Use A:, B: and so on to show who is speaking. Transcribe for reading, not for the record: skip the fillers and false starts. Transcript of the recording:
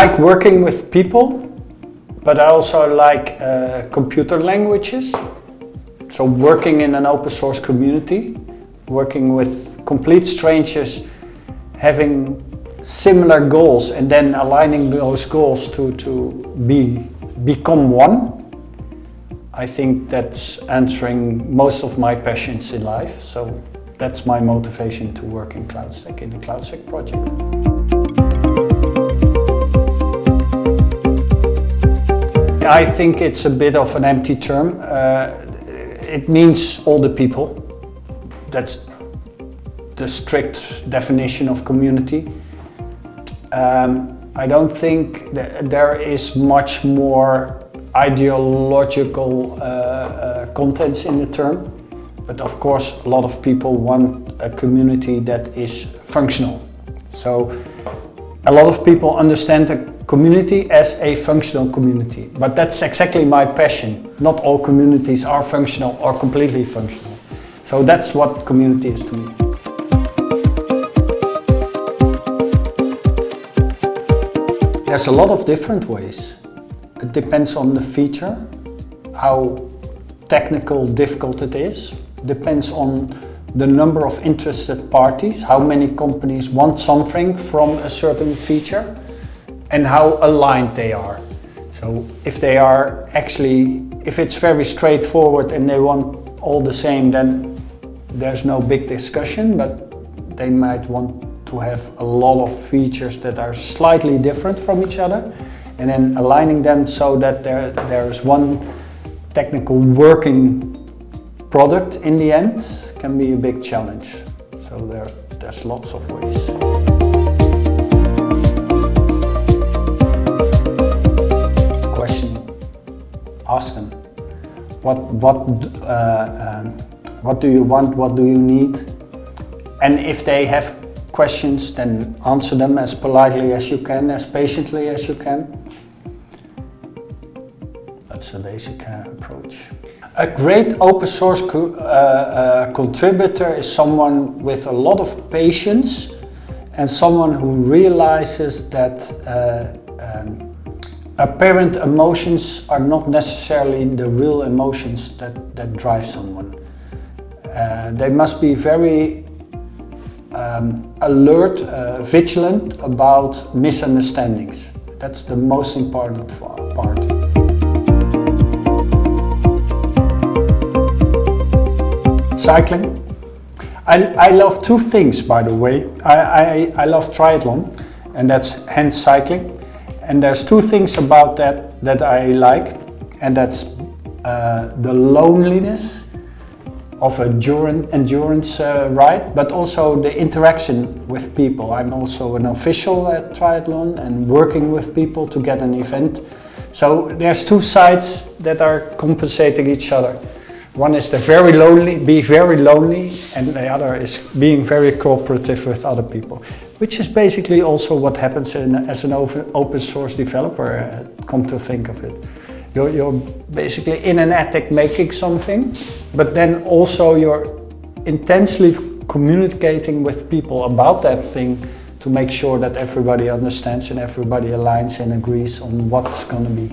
A: like working with people, but I also like computer languages. So working in an open source community, working with complete strangers, having similar goals and then aligning those goals to become one. I think that's answering most of my passions in life. So that's my motivation to work in CloudStack, in the CloudStack project. I think it's a bit of an empty term. It means all the people. That's the strict definition of community. I don't think that there is much more ideological contents in the term, but of course a lot of people want a community that is functional. So a lot of people understand a community as a functional community, but that's exactly my passion. Not all communities are functional or completely functional. So that's what community is to me. There's a lot of different ways. It depends on the feature, how technical difficult it is. Depends on the number of interested parties, how many companies want something from a certain feature, and how aligned they are. So if they are actually, if it's very straightforward and they want all the same, then there's no big discussion, but they might want to have a lot of features that are slightly different from each other, and then aligning them so that there is one technical working product in the end can be a big challenge. So there's lots of ways. Question, ask them. What do you want? What do you need? And if they have questions, then answer them as politely as you can, as patiently as you can. That's a basic approach. A great open source contributor is someone with a lot of patience and someone who realizes that apparent emotions are not necessarily the real emotions that drive someone. They must be very alert, vigilant about misunderstandings. That's the most important part. Cycling. I love two things, by the way. I love triathlon, and that's hence cycling. And there's two things about that I like, and that's the loneliness of an endurance ride, but also the interaction with people. I'm also an official at triathlon and working with people to get an event. So there's two sides that are compensating each other. One is be very lonely, and the other is being very cooperative with other people, which is basically also what happens as an open source developer, come to think of it. You're basically in an attic making something, but then also you're intensely communicating with people about that thing to make sure that everybody understands and everybody aligns and agrees on what's going to be.